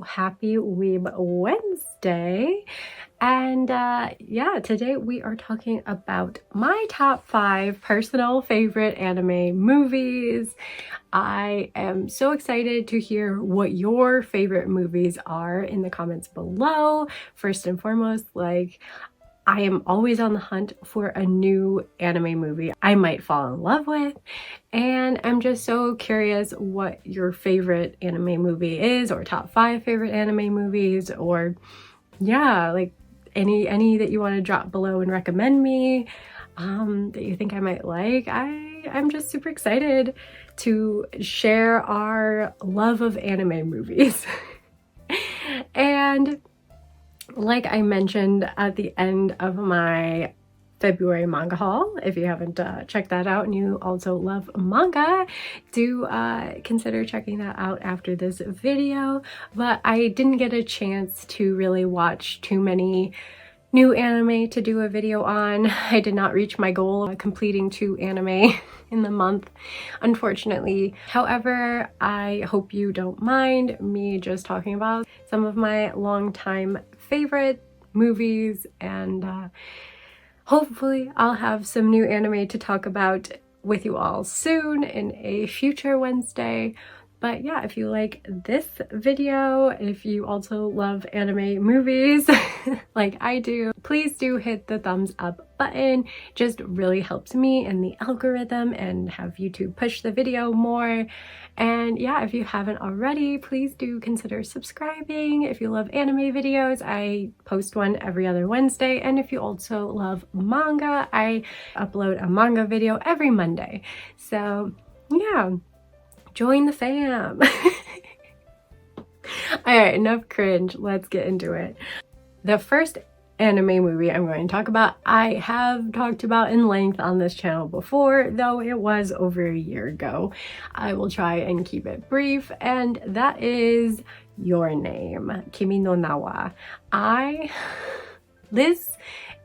happy Weeb Wednesday. And yeah, today we are talking about my top 5 personal favorite anime movies. I am so excited to hear what your favorite movies are in the comments below. First and foremost, I am always on the hunt for a new anime movie I might fall in love with, and I'm just so curious what your favorite anime movie is, or top 5 favorite anime movies, or yeah, like any that you want to drop below and recommend me that you think I might like. I'm just super excited to share our love of anime movies. And like I mentioned at the end of my February manga haul, if you haven't checked that out and you also love manga, do consider checking that out after this video. But I didn't get a chance to really watch too many new anime to do a video on. I did not reach my goal of completing 2 anime in the month, unfortunately. However, I hope you don't mind me just talking about some of my longtime favorite movies, and hopefully I'll have some new anime to talk about with you all soon in a future Wednesday. But yeah, if you like this video, if you also love anime movies like I do, please do hit the thumbs up button. Just really helps me in the algorithm and have YouTube push the video more. And yeah, if you haven't already, please do consider subscribing. If you love anime videos, I post one every other Wednesday. And if you also love manga, I upload a manga video every Monday. So yeah. Join the fam. Alright, enough cringe. Let's get into it. The first anime movie I'm going to talk about, I have talked about in length on this channel before, though it was over a year ago. I will try and keep it brief, and that is Your Name, Kimi no Nawa. This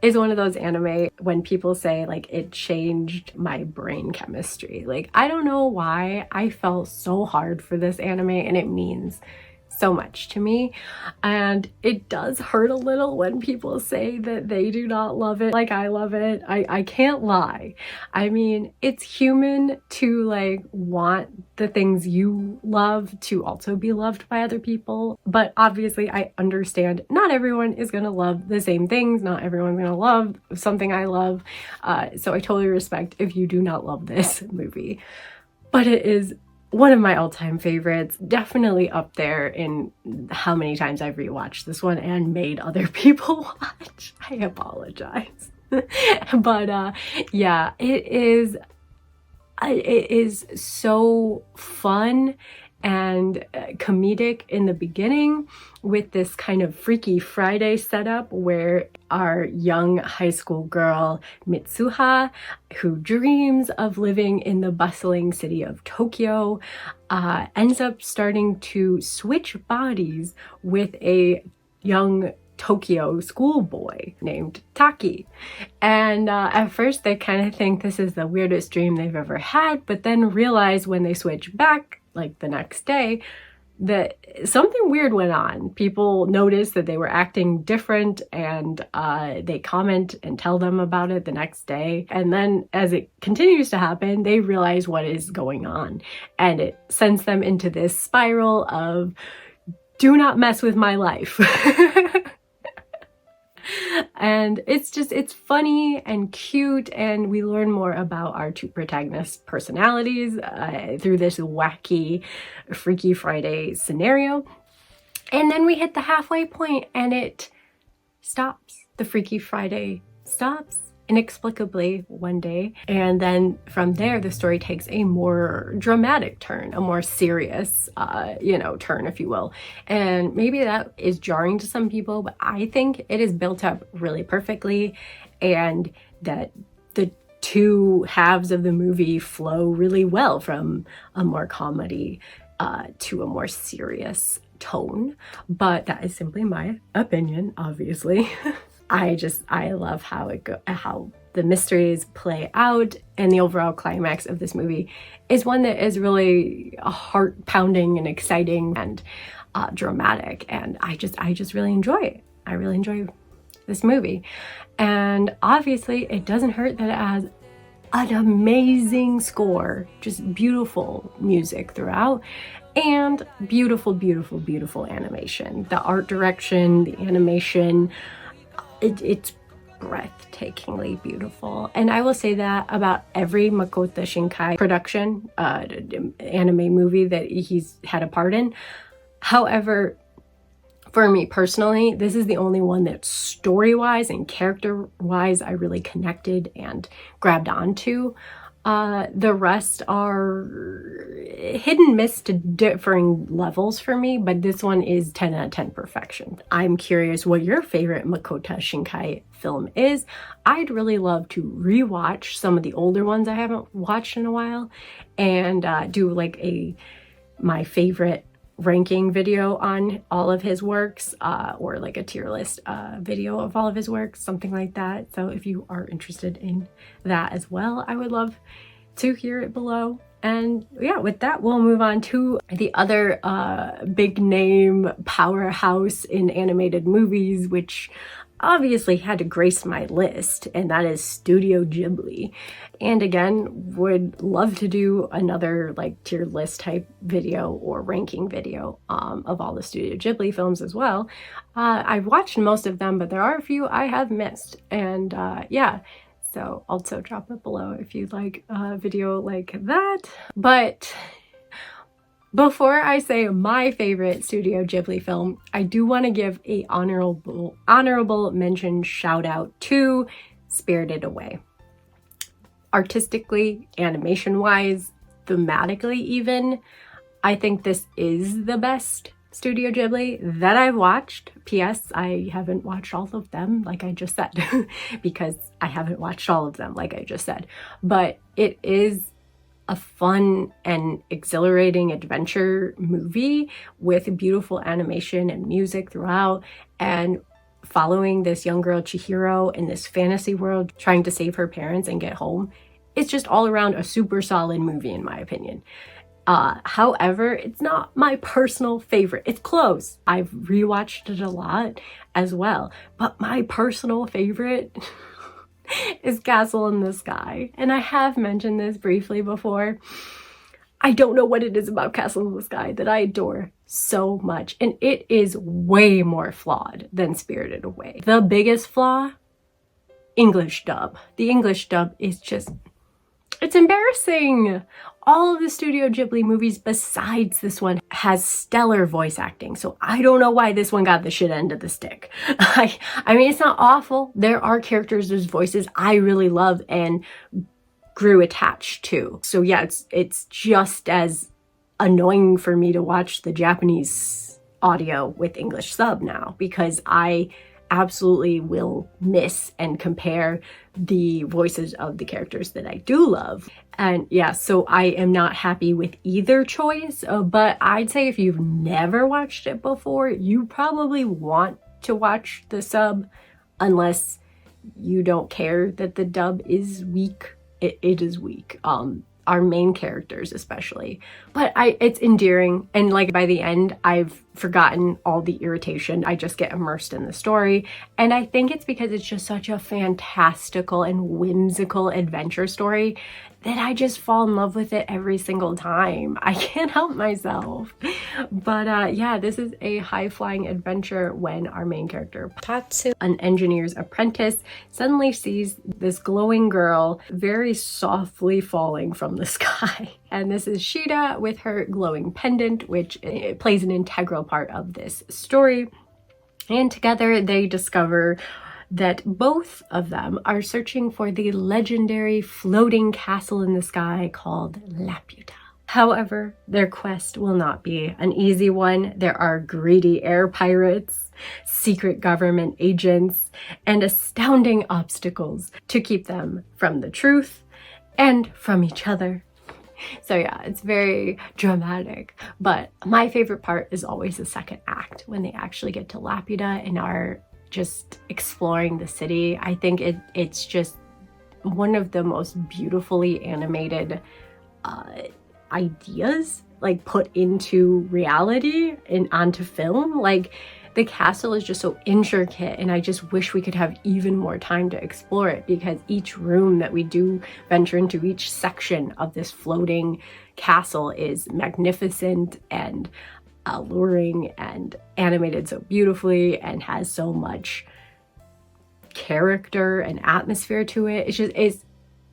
is one of those anime when people say like it changed my brain chemistry. Like, I don't know why I fell so hard for this anime, and it means so much to me. And it does hurt a little when people say that they do not love it like I love it. I can't lie. I mean, it's human to like want the things you love to also be loved by other people, but obviously I understand not everyone is gonna love the same things. Not everyone's gonna love something I love, so I totally respect if you do not love this movie. But it is one of my all-time favorites, definitely up there in how many times I've rewatched this one and made other people watch. I apologize. But yeah, it is so fun and comedic in the beginning, with this kind of Freaky Friday setup where our young high school girl Mitsuha, who dreams of living in the bustling city of Tokyo, ends up starting to switch bodies with a young Tokyo schoolboy named Taki. And at first they kind of think this is the weirdest dream they've ever had, but then realize when they switch back like the next day that something weird went on. People notice that they were acting different, and they comment and tell them about it the next day. And then as it continues to happen, they realize what is going on, and it sends them into this spiral of do not mess with my life. And it's funny and cute, and we learn more about our 2 protagonists' personalities through this wacky Freaky Friday scenario. And then we hit the halfway point and it stops. The Freaky Friday stops inexplicably one day, and then from there the story takes a more dramatic turn, a more serious turn, if you will. And maybe that is jarring to some people, but I think it is built up really perfectly, and that the 2 halves of the movie flow really well, from a more comedy to a more serious tone. But that is simply my opinion, obviously. I love how the mysteries play out, and the overall climax of this movie is one that is really heart-pounding and exciting and dramatic, and I just really enjoy it. I really enjoy this movie. And obviously it doesn't hurt that it has an amazing score, just beautiful music throughout, and beautiful, beautiful, beautiful animation. The art direction, the animation, it's breathtakingly beautiful. And I will say that about every Makoto Shinkai production, anime movie that he's had a part in. However, for me personally, this is the only one that story-wise and character-wise I really connected and grabbed onto. The rest are hit and miss to differing levels for me, but this one is 10 out of 10 perfection. I'm curious what your favorite Makoto Shinkai film is. I'd really love to rewatch some of the older ones I haven't watched in a while, and do like my favorite ranking video on all of his works, or like a tier list video of all of his works, something like that. So if you are interested in that as well, I would love to hear it below. And yeah, with that, we'll move on to the other big name powerhouse in animated movies, which obviously had to grace my list, and that is Studio Ghibli. And again, would love to do another like tier list type video or ranking video of all the Studio Ghibli films as well. I've watched most of them, but there are a few I have missed, and yeah, so also drop it below if you'd like a video like that. But before I say my favorite Studio Ghibli film, I do want to give a honorable mention shout out to Spirited Away. Artistically, animation-wise, thematically even, I think this is the best Studio Ghibli that I've watched. P.S. I haven't watched all of them, like I just said, because I haven't watched all of them, like I just said. But it is a fun and exhilarating adventure movie with beautiful animation and music throughout, and following this young girl Chihiro in this fantasy world trying to save her parents and get home. It's just all around a super solid movie in my opinion. However, it's not my personal favorite. It's close. I've rewatched it a lot as well, but my personal favorite is Castle in the Sky. And I have mentioned this briefly before. I don't know what it is about Castle in the Sky that I adore so much, and it is way more flawed than Spirited Away. The biggest flaw? English dub. The English dub is just, it's embarrassing. All of the Studio Ghibli movies besides this one has stellar voice acting, so I don't know why this one got the shit end of the stick. I mean, it's not awful. There are characters whose voices I really love and grew attached to. So yeah, it's just as annoying for me to watch the Japanese audio with English sub now, because I absolutely will miss and compare the voices of the characters that I do love. And yeah, so I am not happy with either choice, but I'd say if you've never watched it before, you probably want to watch the sub, unless you don't care that the dub is weak. It is weak. Our main characters especially, but it's endearing, and like by the end I've forgotten all the irritation. I just get immersed in the story, and I think it's because it's just such a fantastical and whimsical adventure story that I just fall in love with it every single time. I can't help myself. But yeah, this is a high-flying adventure when our main character, Tatsu, an engineer's apprentice, suddenly sees this glowing girl very softly falling from the sky. And this is Shida with her glowing pendant, which plays an integral part of this story. And together they discover that both of them are searching for the legendary floating castle in the sky called Laputa. However, their quest will not be an easy one. There are greedy air pirates, secret government agents, and astounding obstacles to keep them from the truth and from each other. So yeah, it's very dramatic, but my favorite part is always the second act when they actually get to Laputa and are just exploring the city. I think it's just one of the most beautifully animated ideas like put into reality and onto film. Like the castle is just so intricate, and I just wish we could have even more time to explore it, because each room that we do venture into, each section of this floating castle is magnificent and alluring and animated so beautifully and has so much character and atmosphere to it. It's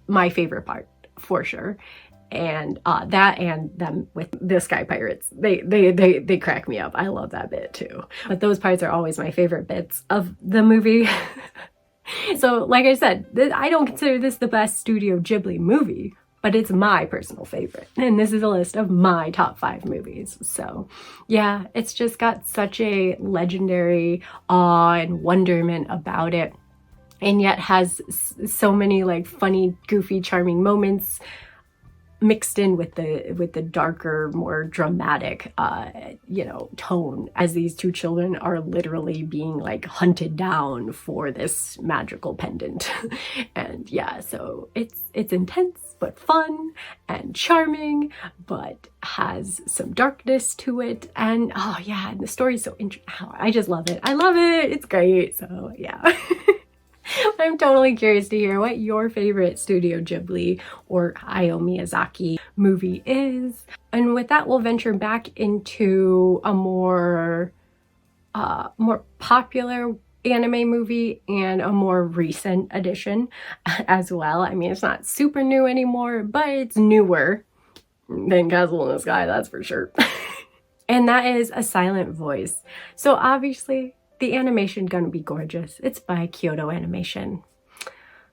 my favorite part for sure. And that and them with the sky pirates, they crack me up. I love that bit too. But those parts are always my favorite bits of the movie. So like I said, I don't consider this the best Studio Ghibli movie, but it's my personal favorite. And this is a list of my top 5 movies. So yeah, it's just got such a legendary awe and wonderment about it, and yet has so many like funny, goofy, charming moments mixed in with the darker, more dramatic tone, as these two children are literally being like hunted down for this magical pendant. And yeah, so it's intense but fun and charming, but has some darkness to it. And oh yeah, and the story's so interesting. I just love it. I love it. It's great. So yeah. I'm totally curious to hear what your favorite Studio Ghibli or Hayao Miyazaki movie is. And with that, we'll venture back into a more popular anime movie and a more recent addition as well. I mean, it's not super new anymore, but it's newer than Castle in the Sky, that's for sure. And that is A Silent Voice. So obviously, the animation gonna be gorgeous. It's by Kyoto Animation.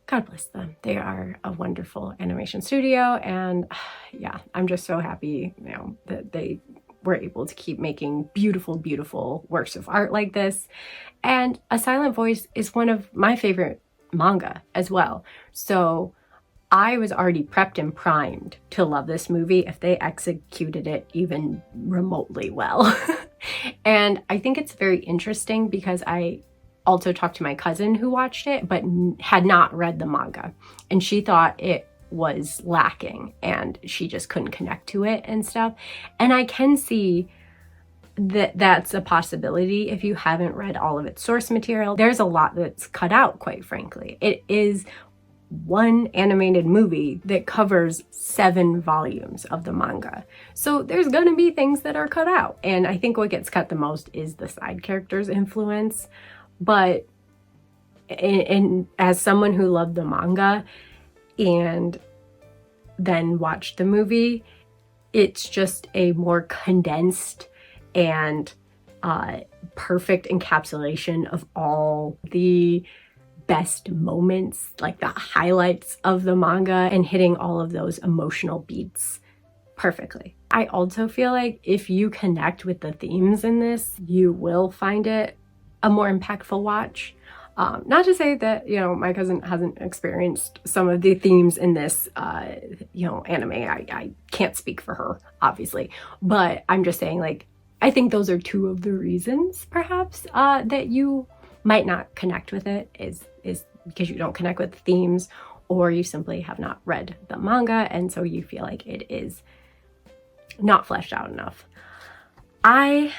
God bless them. They are a wonderful animation studio, and yeah, I'm just so happy, that they were able to keep making beautiful, beautiful works of art like this. And A Silent Voice is one of my favorite manga as well. So I was already prepped and primed to love this movie if they executed it even remotely well. And I think it's very interesting because I also talked to my cousin who watched it but had not read the manga, and she thought it was lacking and she just couldn't connect to it and stuff. And I can see that that's a possibility if you haven't read all of its source material. There's a lot that's cut out, quite frankly. It is one animated movie that covers 7 volumes of the manga. So there's gonna be things that are cut out. And I think what gets cut the most is the side characters' influence. But as someone who loved the manga and then watched the movie, it's just a more condensed and perfect encapsulation of all the best moments, like the highlights of the manga, and hitting all of those emotional beats perfectly. I also feel like if you connect with the themes in this, you will find it a more impactful watch. Not to say that, my cousin hasn't experienced some of the themes in this, anime. I can't speak for her, obviously, but I'm just saying, like, I think those are 2 of the reasons, perhaps, that you might not connect with it is because you don't connect with the themes, or you simply have not read the manga, and so you feel like it is not fleshed out enough. I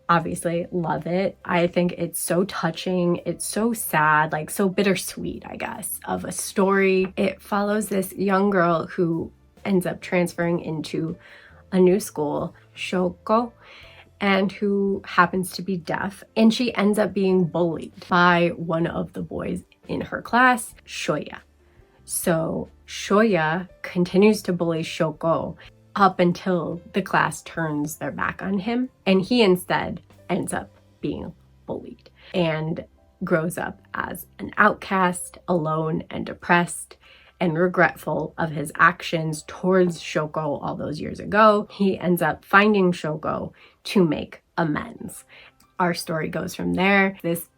obviously love it. I think it's so touching. It's so sad, like so bittersweet, I guess, of a story. It follows this young girl who ends up transferring into a new school, Shoko, and who happens to be deaf. And she ends up being bullied by one of the boys in her class, Shoya. So Shoya continues to bully Shoko up until the class turns their back on him, and he instead ends up being bullied and grows up as an outcast, alone and depressed and regretful of his actions towards Shoko all those years ago. He ends up finding Shoko to make amends. Our story goes from there. This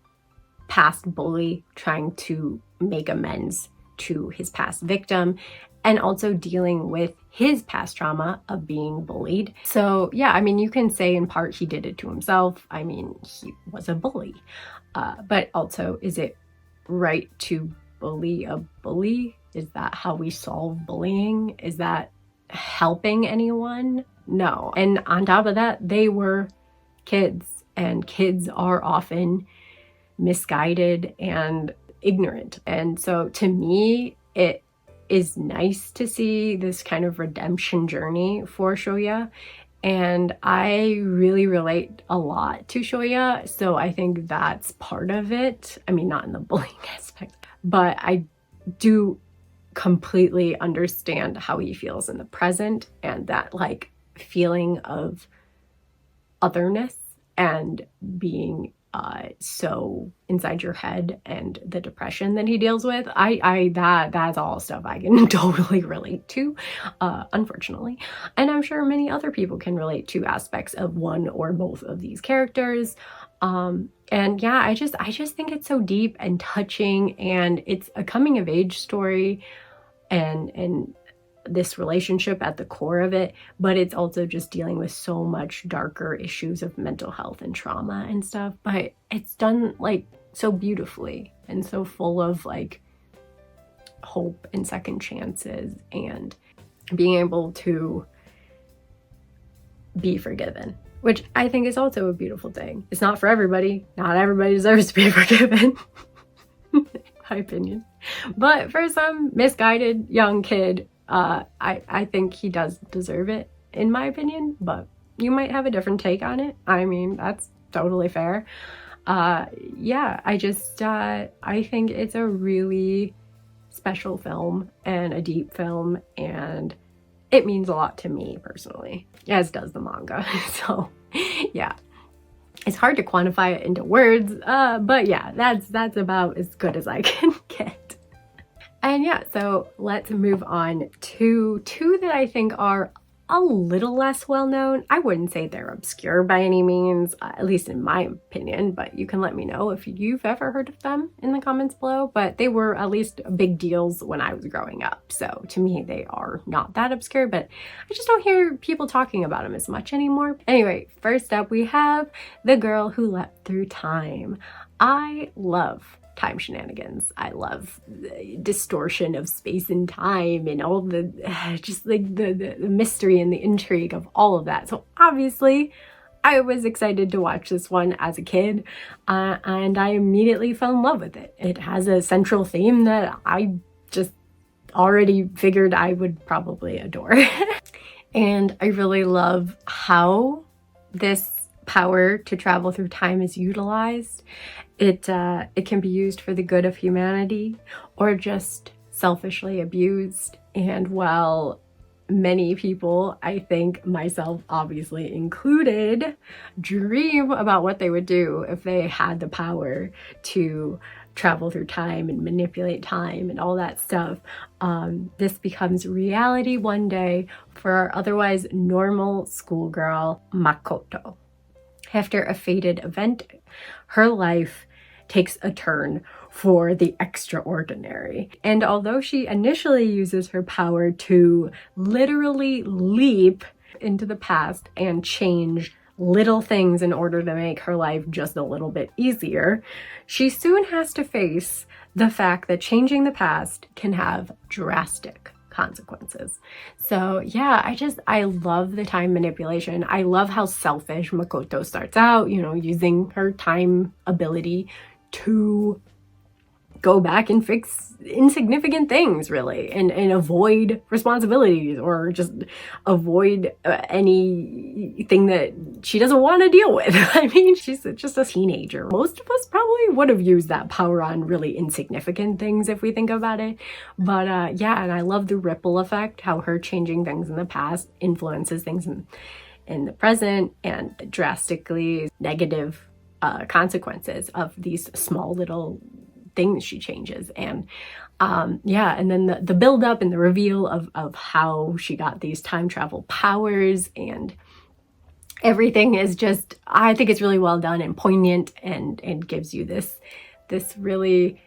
past bully trying to make amends to his past victim, and also dealing with his past trauma of being bullied. So yeah, I mean, you can say in part he did it to himself. I mean, he was a bully. But also, is it right to bully a bully? Is that how we solve bullying? Is that helping anyone? No. And on top of that, they were kids, and kids are often misguided and ignorant. And so to me, it is nice to see this kind of redemption journey for Shoya. And I really relate a lot to Shoya, so I think that's part of it. I mean, not in the bullying aspect, but I do completely understand how he feels in the present, and that like feeling of otherness and being so inside your head, and the depression that he deals with. That's all stuff I can totally relate to, unfortunately. And I'm sure many other people can relate to aspects of one or both of these characters. And yeah, I just think it's so deep and touching, and it's a coming of age story, and this relationship at the core of it, but it's also just dealing with so much darker issues of mental health and trauma and stuff. But it's done like so beautifully and so full of like hope and second chances, and being able to be forgiven, which I think is also a beautiful thing. It's not for everybody. Not everybody deserves to be forgiven, in my opinion. But for some misguided young kid, I think he does deserve it, in my opinion, but you might have a different take on it. I mean, that's totally fair. Yeah, I think it's a really special film and a deep film, and it means a lot to me personally, as does the manga. So yeah, it's hard to quantify it into words, but yeah, that's about as good as I can get. And yeah, so let's move on to two that I think are a little less well known. I wouldn't say they're obscure by any means, at least in my opinion, but you can let me know if you've ever heard of them in the comments below. But they were at least big deals when I was growing up. So to me, they are not that obscure, but I just don't hear people talking about them as much anymore. Anyway, first up, we have The Girl Who Leapt Through Time. I love time shenanigans. I love the distortion of space and time, and all the just like the mystery and the intrigue of all of that. So obviously I was excited to watch this one as a kid, and I immediately fell in love with it. It has a central theme that I just already figured I would probably adore. And I really love how this power to travel through time is utilized. It can be used for the good of humanity, or just selfishly abused. And while many people, I think myself obviously included, dream about what they would do if they had the power to travel through time and manipulate time and all that stuff, this becomes reality one day for our otherwise normal schoolgirl Makoto. After a fated event, her life takes a turn for the extraordinary. And although she initially uses her power to literally leap into the past and change little things in order to make her life just a little bit easier, she soon has to face the fact that changing the past can have drastic consequences. So yeah, I love the time manipulation. I love how selfish Makoto starts out, you know, using her time ability to go back and fix insignificant things, really, and avoid responsibilities, or just avoid anything that she doesn't want to deal with. I mean, she's just a teenager. Most of us probably would have used that power on really insignificant things if we think about it. But yeah, and I love the ripple effect, how her changing things in the past influences things in the present, and drastically negative consequences of these small little things she changes. And yeah, and then the build up and the reveal of how she got these time travel powers, and everything is just, I think it's really well done and poignant, and gives you this really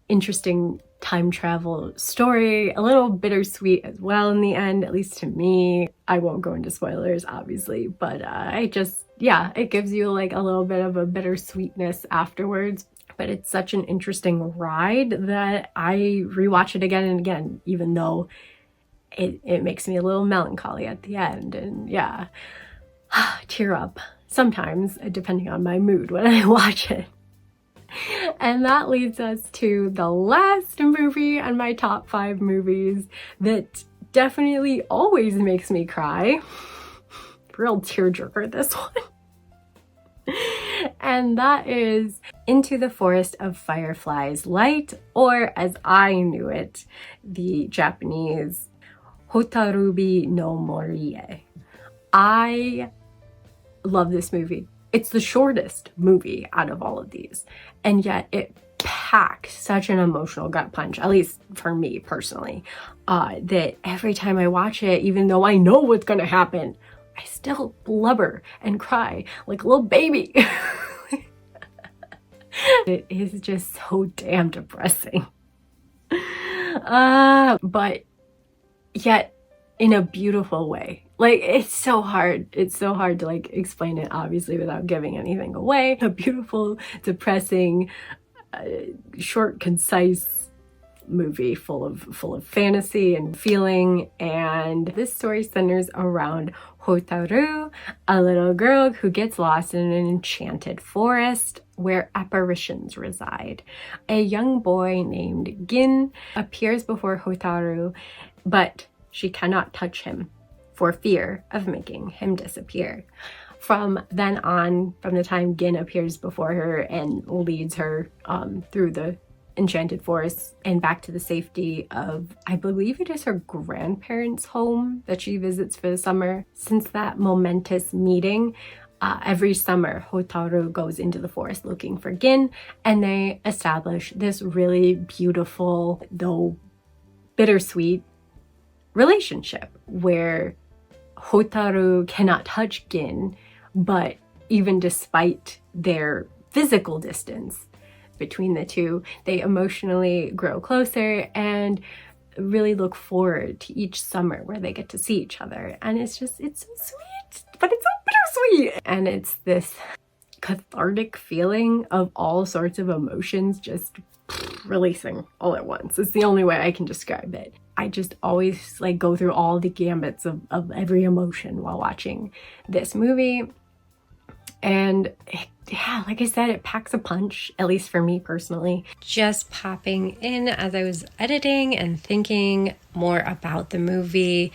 interesting time travel story, a little bittersweet as well in the end, at least to me. I won't go into spoilers, obviously, but yeah, it gives you like a little bit of a bittersweetness afterwards. but it's such an interesting ride that I rewatch it again and again, even though it makes me a little melancholy at the end. And yeah, tear up sometimes, depending on my mood when I watch it. And that leads us to the last movie on my top 5 movies that definitely always makes me cry. Real tearjerker, this one. And that is Into the Forest of Fireflies, Light, or as I knew it, the Japanese Hotarubi no Morie. I love this movie. It's the shortest movie out of all of these, and yet it packs such an emotional gut punch, at least for me personally, that every time I watch it, even though I know what's gonna happen, I still blubber and cry like a little baby. It is just so damn depressing. But yet in a beautiful way. Like, it's so hard to like explain it, obviously, without giving anything away. A beautiful, depressing, short, concise movie full of fantasy and feeling. And this story centers around Hotaru, a little girl who gets lost in an enchanted forest where apparitions reside. A young boy named Gin appears before Hotaru, but she cannot touch him for fear of making him disappear. From then on, from the time Gin appears before her and leads her through the enchanted forest and back to the safety of, I believe it is her grandparents' home that she visits for the summer. Since that momentous meeting, every summer Hotaru goes into the forest looking for Gin, and they establish this really beautiful, though bittersweet, relationship where Hotaru cannot touch Gin, but even despite their physical distance between the two, they emotionally grow closer and really look forward to each summer where they get to see each other. And it's so sweet, but it's so bittersweet. And it's this cathartic feeling of all sorts of emotions just releasing all at once. It's the only way I can describe it. I just always like go through all the gambits of every emotion while watching this movie. And yeah, like I said, it packs a punch, at least for me personally. Just popping in as I was editing and thinking more about the movie,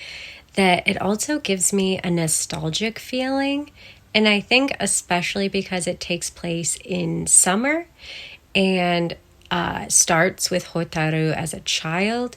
that it also gives me a nostalgic feeling. And I think especially because it takes place in summer and starts with Hotaru as a child,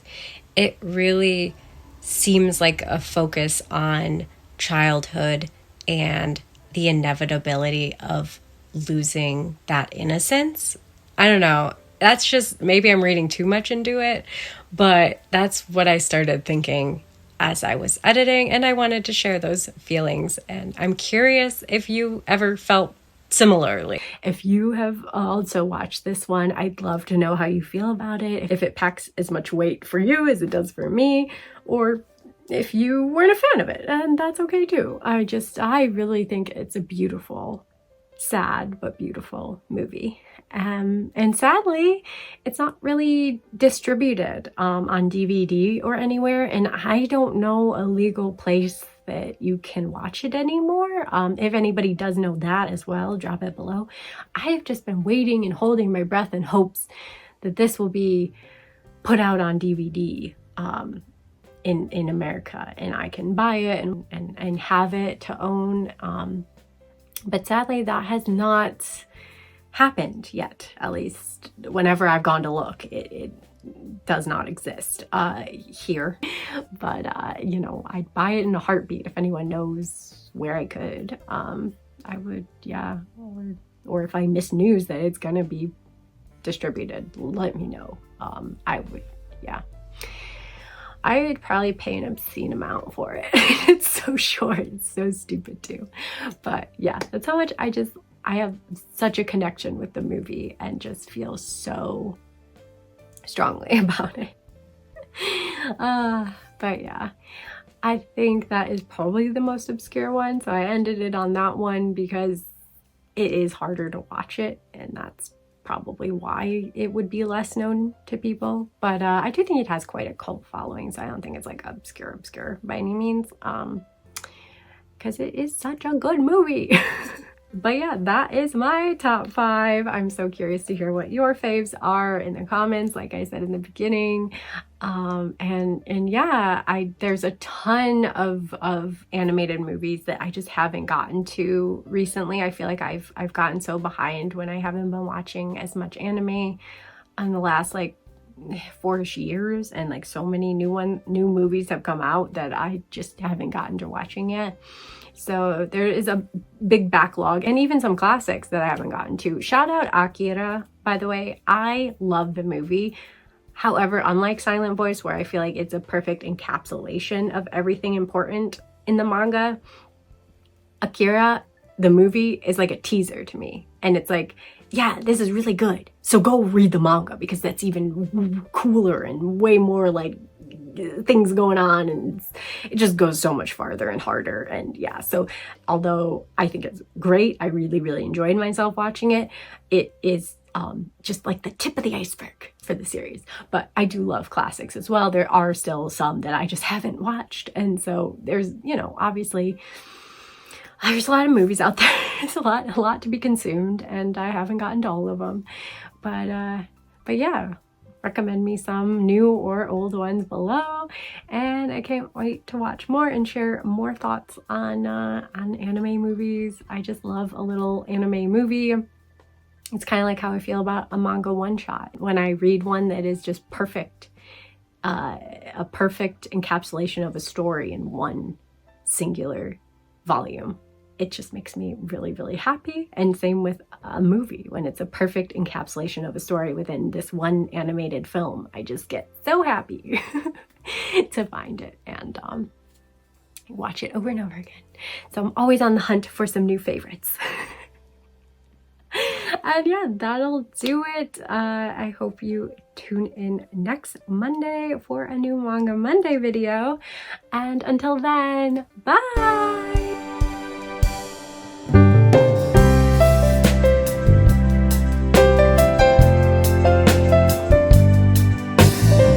it really seems like a focus on childhood and the inevitability of losing that innocence. I don't know. That's just, maybe I'm reading too much into it, but that's what I started thinking as I was editing, and I wanted to share those feelings. And I'm curious if you ever felt similarly. If you have also watched this one, I'd love to know how you feel about it, if it packs as much weight for you as it does for me, or if you weren't a fan of it, and that's okay too. I really think it's a beautiful, sad but beautiful movie. And sadly, it's not really distributed on DVD or anywhere, and I don't know a legal place that you can watch it anymore. If anybody does know that as well, drop it below. I have just been waiting and holding my breath in hopes that this will be put out on DVD in America, and I can buy it and have it to own. But sadly, that has not happened yet. At least whenever I've gone to look, it does not exist here. But you know, I'd buy it in a heartbeat if anyone knows where I could. I would, yeah. Or if I miss news that it's gonna be distributed, let me know. I would, yeah. I would probably pay an obscene amount for it. It's so short, it's so stupid too. But yeah, that's how much I have such a connection with the movie and just feel so strongly about it. But yeah, I think that is probably the most obscure one. So I ended it on that one because it is harder to watch it, and that's probably why it would be less known to people. But I do think it has quite a cult following, so I don't think it's like obscure by any means, because it is such a good movie. But yeah, that is my top 5. I'm so curious to hear what your faves are in the comments, like I said in the beginning. And yeah, there's a ton of animated movies that I just haven't gotten to recently. I feel like I've gotten so behind when I haven't been watching as much anime in the last like 4-ish years, and like so many new movies have come out that I just haven't gotten to watching yet. So there is a big backlog, and even some classics that I haven't gotten to. Shout out Akira, by the way. I love the movie. However, unlike Silent Voice, where I feel like it's a perfect encapsulation of everything important in the manga, Akira, the movie, is like a teaser to me. And it's like, yeah, this is really good, so go read the manga, because that's even cooler and way more like things going on, and it just goes so much farther and harder. And yeah, so although I think it's great, I really enjoyed myself watching it, it is just like the tip of the iceberg for the series. But I do love classics as well. There are still some that I just haven't watched, and so there's, you know, obviously there's a lot of movies out there. There's a lot to be consumed, and I haven't gotten to all of them. But yeah, recommend me some new or old ones below, and I can't wait to watch more and share more thoughts on anime movies. I just love a little anime movie. It's kind of like how I feel about a manga one-shot. When I read one that is just perfect, a perfect encapsulation of a story in one singular volume, it just makes me really happy. And same with a movie, when it's a perfect encapsulation of a story within this one animated film, I just get so happy to find it and watch it over and over again. So I'm always on the hunt for some new favorites. And yeah, that'll do it. I hope you tune in next Monday for a new Manga Monday video. And until then, bye!